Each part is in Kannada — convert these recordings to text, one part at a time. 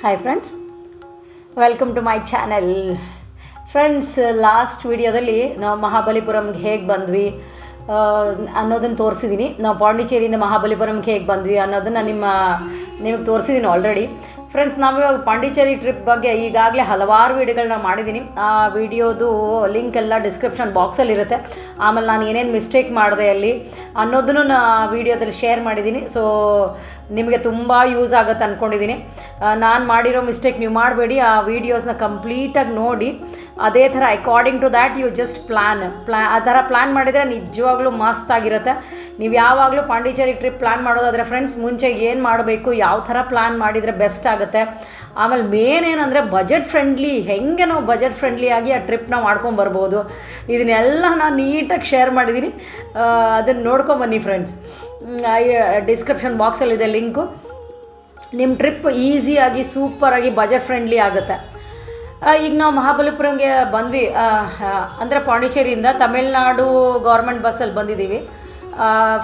Hi friends, welcome to my channel. Friends, last ವಿಡಿಯೋದಲ್ಲಿ ನಾವು ಮಹಾಬಲಿಪುರಂಗೆ ಹೇಗೆ ಬಂದ್ವಿ ಅನ್ನೋದನ್ನು ತೋರಿಸಿದ್ದೀನಿ. ನಾವು ಪಾಂಡಿಚೇರಿಯಿಂದ ಮಹಾಬಲಿಪುರಂಗೆ ಹೇಗೆ ಬಂದ್ವಿ ಅನ್ನೋದನ್ನು ನಿಮಗೆ ತೋರಿಸಿದ್ದೀನಿ ಆಲ್ರೆಡಿ. ಫ್ರೆಂಡ್ಸ್, ನಾವಿವಾಗ ಪಾಂಡಿಚೇರಿ ಟ್ರಿಪ್ ಬಗ್ಗೆ ಈಗಾಗಲೇ ಹಲವಾರು ವೀಡಿಯೋಗಳನ್ನ ಮಾಡಿದ್ದೀನಿ. ಆ ವಿಡಿಯೋದು ಲಿಂಕ್ ಎಲ್ಲ ಡಿಸ್ಕ್ರಿಪ್ಷನ್ ಬಾಕ್ಸಲ್ಲಿರುತ್ತೆ. ಆಮೇಲೆ ನಾನು ಏನೇನು ಮಿಸ್ಟೇಕ್ ಮಾಡಿದೆ ಅಲ್ಲಿ ಅನ್ನೋದನ್ನು ವೀಡಿಯೋದಲ್ಲಿ ಶೇರ್ ಮಾಡಿದ್ದೀನಿ. ಸೊ ನಿಮಗೆ ತುಂಬ ಯೂಸ್ ಆಗುತ್ತೆ ಅಂದ್ಕೊಂಡಿದ್ದೀನಿ. ನಾನು ಮಾಡಿರೋ ಮಿಸ್ಟೇಕ್ ನೀವು ಮಾಡಬೇಡಿ. ಆ ವೀಡಿಯೋಸ್ನ ಕಂಪ್ಲೀಟಾಗಿ ನೋಡಿ ಅದೇ ಥರ according to that you just ಆ ಥರ ಪ್ಲ್ಯಾನ್ ಮಾಡಿದರೆ ನಿಜವಾಗ್ಲೂ ಮಸ್ತಾಗಿರುತ್ತೆ. ನೀವು ಯಾವಾಗಲೂ ಪಾಂಡಿಚೇರಿ ಟ್ರಿಪ್ ಪ್ಲ್ಯಾನ್ ಮಾಡೋದಾದರೆ ಫ್ರೆಂಡ್ಸ್, ಮುಂಚೆ ಏನು ಮಾಡಬೇಕು, ಯಾವ ಥರ ಪ್ಲ್ಯಾನ್ ಮಾಡಿದರೆ ಬೆಸ್ಟ್ ಆಗುತ್ತೆ. ಆಮೇಲೆ ಮೇನ್ ಏನಂದರೆ ಬಜೆಟ್ ಫ್ರೆಂಡ್ಲಿ, ಹೆಂಗೆ ನಾವು ಬಜೆಟ್ ಫ್ರೆಂಡ್ಲಿಯಾಗಿ ಆ ಟ್ರಿಪ್ನ ಮಾಡ್ಕೊಂಬರ್ಬೋದು, ಇದನ್ನೆಲ್ಲ ನಾನು ನೀಟಾಗಿ ಶೇರ್ ಮಾಡಿದ್ದೀನಿ. ಅದನ್ನು ನೋಡ್ಕೊಂಬನ್ನಿ ಫ್ರೆಂಡ್ಸ್. ಡಿಸ್ಕ್ರಿಪ್ಷನ್ ಬಾಕ್ಸಲ್ಲಿದೆ ಲಿಂಕು. ನಿಮ್ಮ ಟ್ರಿಪ್ ಈಸಿಯಾಗಿ ಸೂಪರಾಗಿ ಬಜೆಟ್ ಫ್ರೆಂಡ್ಲಿ ಆಗುತ್ತೆ. ಈಗ ನಾವು ಮಹಾಬಲಿಪುರಂಗೆ ಬಂದ್ವಿ ಅಂದರೆ ಪಾಂಡಿಚೇರಿಯಿಂದ ತಮಿಳ್ನಾಡು ಗೌರ್ಮೆಂಟ್ ಬಸ್ಸಲ್ಲಿ ಬಂದಿದ್ದೀವಿ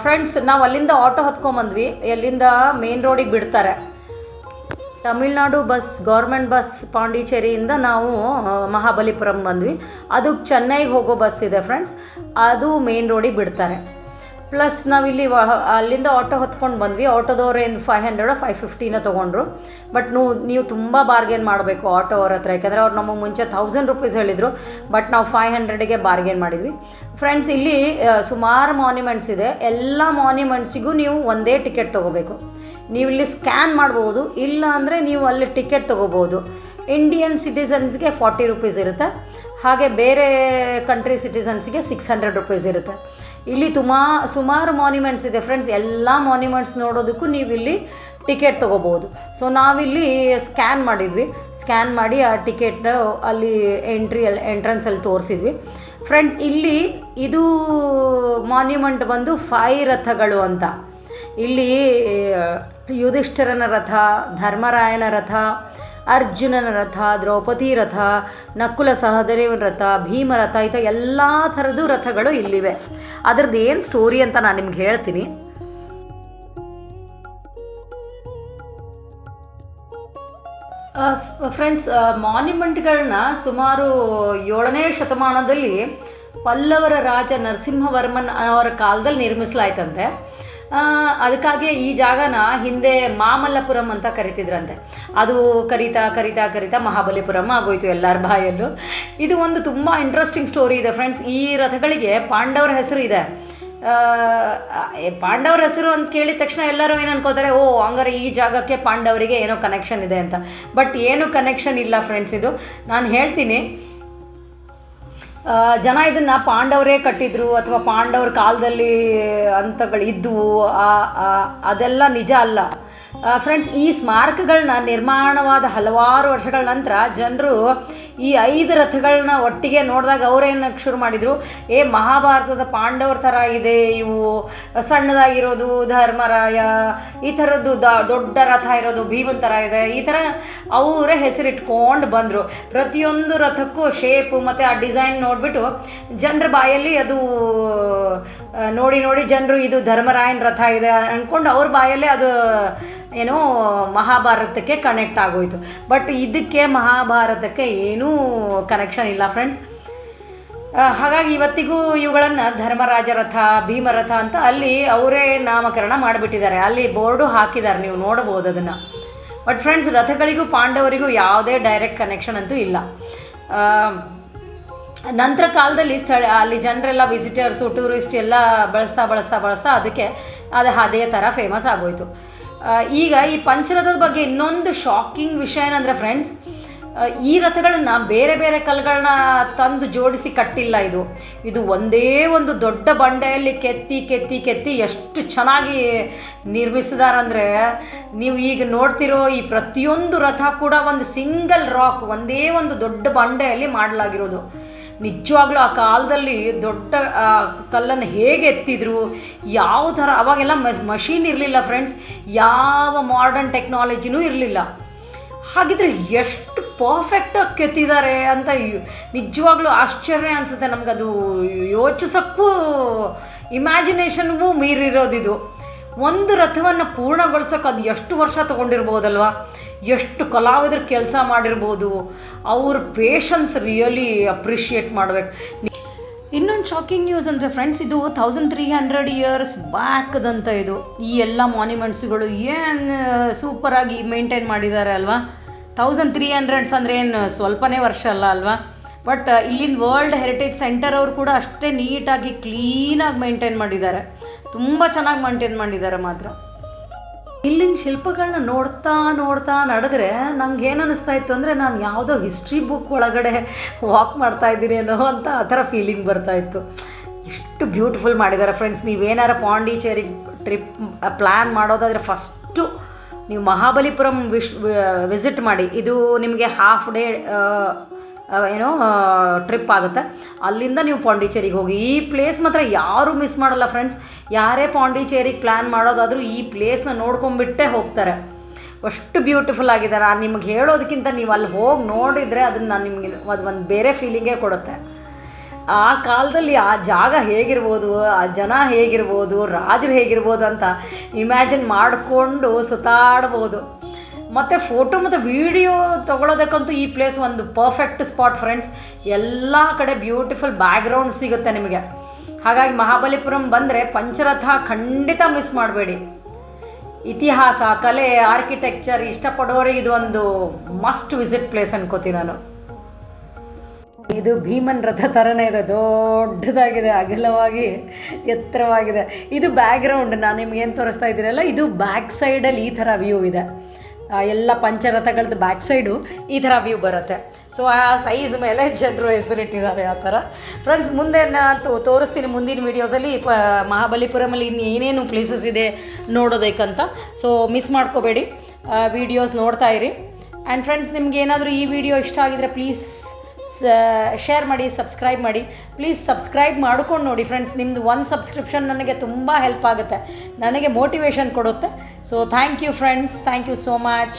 ಫ್ರೆಂಡ್ಸ್. ನಾವು ಅಲ್ಲಿಂದ ಆಟೋ ಹೊತ್ಕೊಂಬಂದ್ವಿ. ಎಲ್ಲಿಂದ ಮೇನ್ ರೋಡಿಗೆ ಬಿಡ್ತಾರೆ. ತಮಿಳ್ನಾಡು ಬಸ್, ಗೌರ್ಮೆಂಟ್ ಬಸ್ ಪಾಂಡಿಚೇರಿಯಿಂದ ನಾವು ಮಹಾಬಲಿಪುರಂ ಬಂದ್ವಿ. ಅದು ಚೆನ್ನೈಗೆ ಹೋಗೋ ಬಸ್ ಇದೆ ಫ್ರೆಂಡ್ಸ್, ಅದು ಮೇನ್ ರೋಡಿಗೆ ಬಿಡ್ತಾರೆ. ಪ್ಲಸ್ ನಾವಿಲ್ಲಿ ಅಲ್ಲಿಂದ ಆಟೋ ಹೊತ್ಕೊಂಡು ಬಂದ್ವಿ. ಆಟೋದವ್ರು ಏನು 500 550 ತೊಗೊಂಡ್ರು. ಬಟ್ ನೀವು ತುಂಬ ಬಾರ್ಗೇನ್ ಮಾಡಬೇಕು ಆಟೋ ಅವ್ರ ಹತ್ರ, ಯಾಕಂದರೆ ಅವ್ರು ನಮಗೆ ಮುಂಚೆ 1000 ರೂಪೀಸ್ ಹೇಳಿದರು. ಬಟ್ ನಾವು 500ಗೆ ಬಾರ್ಗೇನ್ ಮಾಡಿದ್ವಿ ಫ್ರೆಂಡ್ಸ್. ಇಲ್ಲಿ ಸುಮಾರು ಮಾನ್ಯುಮೆಂಟ್ಸ್ ಇದೆ. ಎಲ್ಲ ಮಾನ್ಯುಮೆಂಟ್ಸಿಗೂ ನೀವು ಒಂದೇ ಟಿಕೆಟ್ ತೊಗೋಬೇಕು. ನೀವು ಇಲ್ಲಿ ಸ್ಕ್ಯಾನ್ ಮಾಡ್ಬೋದು, ಇಲ್ಲ ಅಂದರೆ ನೀವು ಅಲ್ಲಿ ಟಿಕೆಟ್ ತೊಗೋಬೋದು. ಇಂಡಿಯನ್ ಸಿಟಿಸನ್ಸ್ಗೆ 40 ರೂಪೀಸ್ ಇರುತ್ತೆ. ಹಾಗೆ ಬೇರೆ ಕಂಟ್ರಿ ಸಿಟಿಸನ್ಸ್ಗೆ 600 ರೂಪೀಸ್ ಇರುತ್ತೆ. ಇಲ್ಲಿ ಸುಮಾರು ಮಾನ್ಯುಮೆಂಟ್ಸ್ ಇದೆ ಫ್ರೆಂಡ್ಸ್. ಎಲ್ಲ ಮಾನ್ಯುಮೆಂಟ್ಸ್ ನೋಡೋದಕ್ಕೂ ನೀವು ಇಲ್ಲಿ ಟಿಕೆಟ್ ತೊಗೋಬೋದು. ಸೊ ನಾವಿಲ್ಲಿ ಸ್ಕ್ಯಾನ್ ಮಾಡಿದ್ವಿ. ಸ್ಕ್ಯಾನ್ ಮಾಡಿ ಆ ಟಿಕೆಟ್ ಅಲ್ಲಿ ಎಂಟ್ರೆನ್ಸಲ್ಲಿ ತೋರಿಸಿದ್ವಿ ಫ್ರೆಂಡ್ಸ್. ಇಲ್ಲಿ ಇದು ಮಾನ್ಯುಮೆಂಟ್ ಬಂದು 5 ರಥಗಳು ಅಂತ. ಇಲ್ಲಿ ಯುಧಿಷ್ಠಿರನ ರಥ, ಧರ್ಮರಾಯನ ರಥ, ಅರ್ಜುನನ ರಥ, ದ್ರೌಪದಿ ರಥ, ನಕುಲ ಸಹದೇವನ ರಥ, ಭೀಮ ರಥ, ಈ ಥರ ಎಲ್ಲ ಥರದ್ದು ರಥಗಳು ಇಲ್ಲಿವೆ. ಅದ್ರದ್ದು ಏನು ಸ್ಟೋರಿ ಅಂತ ನಾನು ನಿಮ್ಗೆ ಹೇಳ್ತೀನಿ. ಫ್ರೆಂಡ್ಸ್, ಮಾನ್ಯುಮೆಂಟ್ಗಳನ್ನ ಸುಮಾರು 7ನೇ ಶತಮಾನದಲ್ಲಿ ಪಲ್ಲವರ ರಾಜ ನರಸಿಂಹವರ್ಮನ್ ಅವರ ಕಾಲದಲ್ಲಿ ನಿರ್ಮಿಸಲಾಯ್ತಂತೆ. ಅದಕ್ಕಾಗಿ ಈ ಜಾಗನ ಹಿಂದೆ ಮಾಮಲ್ಲಪುರಂ ಅಂತ ಕರಿತಿದ್ರಂತೆ. ಅದು ಕರಿತಾ ಮಹಾಬಲಿಪುರಂ ಆಗೋಯ್ತು ಎಲ್ಲರ ಬಾಯಲ್ಲೂ. ಇದು ಒಂದು ತುಂಬ ಇಂಟ್ರೆಸ್ಟಿಂಗ್ ಸ್ಟೋರಿ ಇದೆ ಫ್ರೆಂಡ್ಸ್. ಈ ರಥಗಳಿಗೆ ಪಾಂಡವರ ಹೆಸರು ಇದೆ. ಪಾಂಡವರ ಹೆಸರು ಅಂತ ಕೇಳಿದ ತಕ್ಷಣ ಎಲ್ಲರೂ ಏನು ಅನ್ಕೋತಾರೆ, ಓ ಹಂಗಾರೆ ಈ ಜಾಗಕ್ಕೆ ಪಾಂಡವರಿಗೆ ಏನೋ ಕನೆಕ್ಷನ್ ಇದೆ ಅಂತ. ಬಟ್ ಏನು ಕನೆಕ್ಷನ್ ಇಲ್ಲ ಫ್ರೆಂಡ್ಸ್. ಇದು ನಾನು ಹೇಳ್ತೀನಿ. ಜನ ಇದನ್ನು ಪಾಂಡವರೇ ಕಟ್ಟಿದ್ರು ಅಥವಾ ಪಾಂಡವ್ರ ಕಾಲದಲ್ಲಿ ಇದ್ದವು, ಅದೆಲ್ಲ ನಿಜ ಅಲ್ಲ ಫ್ರೆಂಡ್ಸ್. ಈ ಸ್ಮಾರಕಗಳನ್ನ ನಿರ್ಮಾಣವಾದ ಹಲವಾರು ವರ್ಷಗಳ ನಂತರ ಜನರು ಈ 5 ರಥಗಳನ್ನ ಒಟ್ಟಿಗೆ ನೋಡಿದಾಗ ಅವರೇನಕ್ಕೆ ಶುರು ಮಾಡಿದರು, ಮಹಾಭಾರತದ ಪಾಂಡವ್ರ ಥರ ಇದೆ ಇವು, ಸಣ್ಣದಾಗಿರೋದು ಧರ್ಮರಾಯ, ಈ ಥರದ್ದು ದೊಡ್ಡ ರಥ ಇರೋದು ಭೀಮನ್ ಥರ ಇದೆ, ಈ ಥರ ಅವರೇ ಹೆಸರಿಟ್ಕೊಂಡು ಬಂದರು. ಪ್ರತಿಯೊಂದು ರಥಕ್ಕೂ ಶೇಪು ಮತ್ತು ಆ ಡಿಸೈನ್ ನೋಡಿಬಿಟ್ಟು ಜನರ ಬಾಯಲ್ಲಿ ಅದು ನೋಡಿ ಜನರು ಇದು ಧರ್ಮರಾಯನ ರಥ ಇದೆ ಅಂದ್ಕೊಂಡು ಅವ್ರ ಬಾಯಲ್ಲೇ ಅದು ಏನೋ ಮಹಾಭಾರತಕ್ಕೆ ಕನೆಕ್ಟ್ ಆಗೋಯ್ತು. ಬಟ್ ಇದಕ್ಕೆ ಮಹಾಭಾರತಕ್ಕೆ ಏನೂ ಕನೆಕ್ಷನ್ ಇಲ್ಲ ಫ್ರೆಂಡ್ಸ್. ಹಾಗಾಗಿ ಇವತ್ತಿಗೂ ಇವುಗಳನ್ನು ಧರ್ಮರಾಜ ರಥ, ಭೀಮರಥ ಅಂತ ಅಲ್ಲಿ ಅವರೇ ನಾಮಕರಣ ಮಾಡಿಬಿಟ್ಟಿದ್ದಾರೆ. ಅಲ್ಲಿ ಬೋರ್ಡು ಹಾಕಿದ್ದಾರೆ, ನೀವು ನೋಡ್ಬೋದು ಅದನ್ನು. ಬಟ್ ಫ್ರೆಂಡ್ಸ್, ರಥಗಳಿಗೂ ಪಾಂಡವರಿಗೂ ಯಾವುದೇ ಡೈರೆಕ್ಟ್ ಕನೆಕ್ಷನ್ ಅಂತೂ ಇಲ್ಲ. ನಂತರ ಕಾಲದಲ್ಲಿ ಅಲ್ಲಿ ಜನರೆಲ್ಲ ವಿಸಿಟರ್ಸು, ಟೂರಿಸ್ಟ್ ಎಲ್ಲ ಬಳಸ್ತಾ ಅದಕ್ಕೆ ಅದೇ ಥರ ಫೇಮಸ್ ಆಗೋಯ್ತು. ಈಗ ಈ ಪಂಚರಥದ ಬಗ್ಗೆ ಇನ್ನೊಂದು ಶಾಕಿಂಗ್ ವಿಷಯ ಏನಂದರೆ ಫ್ರೆಂಡ್ಸ್, ಈ ರಥಗಳನ್ನು ಬೇರೆ ಬೇರೆ ಕಲ್ಲುಗಳನ್ನ ತಂದು ಜೋಡಿಸಿ ಕಟ್ಟಿಲ್ಲ. ಇದು ಒಂದೇ ಒಂದು ದೊಡ್ಡ ಬಂಡೆಯಲ್ಲಿ ಕೆತ್ತಿ ಎಷ್ಟು ಚೆನ್ನಾಗಿ ನಿರ್ಮಿಸಿದಾರಂದರೆ, ನೀವು ಈಗ ನೋಡ್ತಿರೋ ಈ ಪ್ರತಿಯೊಂದು ರಥ ಕೂಡ ಒಂದು ಸಿಂಗಲ್ ರಾಕ್, ಒಂದೇ ಒಂದು ದೊಡ್ಡ ಬಂಡೆಯಲ್ಲಿ ಮಾಡಲಾಗಿರೋದು. ನಿಜವಾಗ್ಲೂ ಆ ಕಾಲದಲ್ಲಿ ದೊಡ್ಡ ಕಲ್ಲನ್ನು ಹೇಗೆ ಎತ್ತಿದ್ರು, ಯಾವ ಥರ, ಅವಾಗೆಲ್ಲ ಮಷೀನ್ ಇರಲಿಲ್ಲ ಫ್ರೆಂಡ್ಸ್, ಯಾವ ಮಾಡರ್ನ್ ಟೆಕ್ನಾಲಜಿನೂ ಇರಲಿಲ್ಲ. ಹಾಗಿದ್ರೆ ಎಷ್ಟು ಪರ್ಫೆಕ್ಟಾಗಿ ಕೆತ್ತಿದ್ದಾರೆ ಅಂತ ನಿಜವಾಗ್ಲೂ ಆಶ್ಚರ್ಯ ಅನಿಸುತ್ತೆ ನಮಗದು. ಯೋಚಿಸೋಕ್ಕೂ ಇಮ್ಯಾಜಿನೇಷನ್ಗೂ ಮೀರಿರೋದಿದು. ಒಂದು ರಥವನ್ನು ಪೂರ್ಣಗೊಳಿಸೋಕೆ ಅದು ಎಷ್ಟು ವರ್ಷ ತೊಗೊಂಡಿರ್ಬೋದಲ್ವ, ಎಷ್ಟು ಕಲಾವಿದರು ಕೆಲಸ ಮಾಡಿರ್ಬೋದು. ಅವ್ರ ಪೇಷನ್ಸ್ ರಿಯಲಿ ಅಪ್ರಿಷಿಯೇಟ್ ಮಾಡಬೇಕು. ಇನ್ನೊಂದು ಶಾಕಿಂಗ್ ನ್ಯೂಸ್ ಅಂದರೆ ಫ್ರೆಂಡ್ಸ್, ಇದು 1300 ಇಯರ್ಸ್ ಬ್ಯಾಕ್ದಂತ ಇದು. ಈ ಎಲ್ಲ ಮಾನ್ಯುಮೆಂಟ್ಸ್ಗಳು ಏನು ಸೂಪರಾಗಿ ಮೇಂಟೈನ್ ಮಾಡಿದ್ದಾರೆ ಅಲ್ವಾ. 1300 ಅಂದರೆ ಏನು ಸ್ವಲ್ಪನೇ ವರ್ಷ ಅಲ್ಲ ಅಲ್ವಾ. ಬಟ್ ಇಲ್ಲಿನ ವರ್ಲ್ಡ್ ಹೆರಿಟೇಜ್ ಸೆಂಟರ್ ಅವರು ಕೂಡ ಅಷ್ಟೇ ನೀಟಾಗಿ ಕ್ಲೀನಾಗಿ ಮೇಂಟೈನ್ ಮಾಡಿದ್ದಾರೆ, ತುಂಬ ಚೆನ್ನಾಗಿ ಮೇಂಟೈನ್ ಮಾಡಿದ್ದಾರೆ ಮಾತ್ರ. ಇಲ್ಲಿನ ಶಿಲ್ಪಗಳನ್ನ ನೋಡ್ತಾ ನಡೆದ್ರೆ ನಂಗೆ ಏನು ಅನ್ನಿಸ್ತಾ ಇತ್ತು ಅಂದರೆ ನಾನು ಯಾವುದೋ ಹಿಸ್ಟ್ರಿ ಬುಕ್ ಒಳಗಡೆ ವಾಕ್ ಮಾಡ್ತಾ ಇದ್ದೀನಿ ಅನ್ನೋ ಅಂತ ಆ ಥರ ಫೀಲಿಂಗ್ ಬರ್ತಾಯಿತ್ತು. ಇಷ್ಟು ಬ್ಯೂಟಿಫುಲ್ ಮಾಡಿದ್ದಾರೆ ಫ್ರೆಂಡ್ಸ್. ನೀವೇನಾರ ಪಾಂಡಿಚೇರಿ ಟ್ರಿಪ್ ಪ್ಲ್ಯಾನ್ ಮಾಡೋದಾದರೆ ಫಸ್ಟು ನೀವು ಮಹಾಬಲಿಪುರಂ ವಿಸಿಟ್ ಮಾಡಿ. ಇದು ನಿಮಗೆ ಹಾಫ್ ಡೇ ಟ್ರಿಪ್ ಆಗುತ್ತೆ. ಅಲ್ಲಿಂದ ನೀವು ಪಾಂಡಿಚೇರಿಗೆ ಹೋಗಿ. ಈ ಪ್ಲೇಸ್ ಮಾತ್ರ ಯಾರೂ ಮಿಸ್ ಮಾಡಲ್ಲ ಫ್ರೆಂಡ್ಸ್. ಯಾರೇ ಪಾಂಡಿಚೇರಿಗೆ ಪ್ಲ್ಯಾನ್ ಮಾಡೋದಾದರೂ ಈ ಪ್ಲೇಸ್ನ ನೋಡ್ಕೊಂಬಿಟ್ಟೇ ಹೋಗ್ತಾರೆ. ಅಷ್ಟು ಬ್ಯೂಟಿಫುಲ್ ಆಗಿದೆ. ನಾನು ನಿಮಗೆ ಹೇಳೋದಕ್ಕಿಂತ ನೀವು ಅಲ್ಲಿ ಹೋಗಿ ನೋಡಿದರೆ ಅದನ್ನು ನಾನು ನಿಮಗೆ ಅದು ಒಂದು ಬೇರೆ ಫೀಲಿಂಗೇ ಕೊಡುತ್ತೆ. ಆ ಕಾಲದಲ್ಲಿ ಆ ಜಾಗ ಹೇಗಿರ್ಬೋದು, ಆ ಜನ ಹೇಗಿರ್ಬೋದು, ರಾಜರು ಹೇಗಿರ್ಬೋದು ಅಂತ ಇಮ್ಯಾಜಿನ್ ಮಾಡಿಕೊಂಡು ಸುತ್ತಾಡ್ಬೋದು. ಮತ್ತು ಫೋಟೋ ಮತ್ತು ವೀಡಿಯೋ ತೊಗೊಳೋದಕ್ಕಂತೂ ಈ ಪ್ಲೇಸ್ ಒಂದು ಪರ್ಫೆಕ್ಟ್ ಸ್ಪಾಟ್ ಫ್ರೆಂಡ್ಸ್. ಎಲ್ಲ ಕಡೆ ಬ್ಯೂಟಿಫುಲ್ ಬ್ಯಾಕ್ಗ್ರೌಂಡ್ ಸಿಗುತ್ತೆ ನಿಮಗೆ. ಹಾಗಾಗಿ ಮಹಾಬಲಿಪುರಂ ಬಂದರೆ ಪಂಚರಥ ಖಂಡಿತ ಮಿಸ್ ಮಾಡಬೇಡಿ. ಇತಿಹಾಸ, ಕಲೆ, ಆರ್ಕಿಟೆಕ್ಚರ್ ಇಷ್ಟಪಡೋರಿಗೆ ಇದು ಒಂದು ಮಸ್ಟ್ ವಿಸಿಟ್ ಪ್ಲೇಸ್ ಅನ್ಕೋತೀನಿ ನಾನು. ಇದು ಭೀಮನ್ ರಥ ಥರನೇ ಇದೆ, ದೊಡ್ಡದಾಗಿದೆ, ಅಗಲವಾಗಿ ಎತ್ತರವಾಗಿದೆ. ಇದು ಬ್ಯಾಕ್ಗ್ರೌಂಡ್ ನಾನು ನಿಮ್ಗೇನು ತೋರಿಸ್ತಾ ಇದ್ದೀರಲ್ಲ, ಇದು ಬ್ಯಾಕ್ ಸೈಡಲ್ಲಿ ಈ ಥರ ವ್ಯೂ ಇದೆ. ಎಲ್ಲ ಪಂಚರಥಗಳದ್ದು ಬ್ಯಾಕ್ ಸೈಡು ಈ ಥರ ವ್ಯೂ ಬರುತ್ತೆ. ಸೊ ಆ ಸೈಜ್ ಮೇಲೆ ಜನರು ಹೆಸರಿಟ್ಟಿದ್ದಾರೆ ಆ ಥರ. ಫ್ರೆಂಡ್ಸ್, ಮುಂದೆ ನಾನು ತೋರಿಸ್ತೀನಿ ಮುಂದಿನ ವೀಡಿಯೋಸಲ್ಲಿ ಮಹಾಬಲಿಪುರಮಲ್ಲಿ ಇನ್ನು ಏನೇನು ಪ್ಲೇಸಸ್ ಇದೆ ನೋಡೋದಕ್ಕಂತ. ಸೊ ಮಿಸ್ ಮಾಡ್ಕೋಬೇಡಿ, ವೀಡಿಯೋಸ್ ನೋಡ್ತಾ ಇರಿ. ಆ್ಯಂಡ್ ಫ್ರೆಂಡ್ಸ್, ನಿಮ್ಗೆ ಏನಾದರೂ ಈ ವಿಡಿಯೋ ಇಷ್ಟ ಆಗಿದರೆ ಪ್ಲೀಸ್ ಶೇರ್ ಮಾಡಿ, ಸಬ್ಸ್ಕ್ರೈಬ್ ಮಾಡಿ. ಪ್ಲೀಸ್ ಸಬ್ಸ್ಕ್ರೈಬ್ ಮಾಡ್ಕೊಂಡು ನೋಡಿ ಫ್ರೆಂಡ್ಸ್. ನಿಮ್ಮದು ಒಂದು ಸಬ್ಸ್ಕ್ರಿಪ್ಷನ್ ನನಗೆ ತುಂಬ ಹೆಲ್ಪ್ ಆಗುತ್ತೆ, ನನಗೆ ಮೋಟಿವೇಶನ್ ಕೊಡುತ್ತೆ. So thank you friends, thank you so much.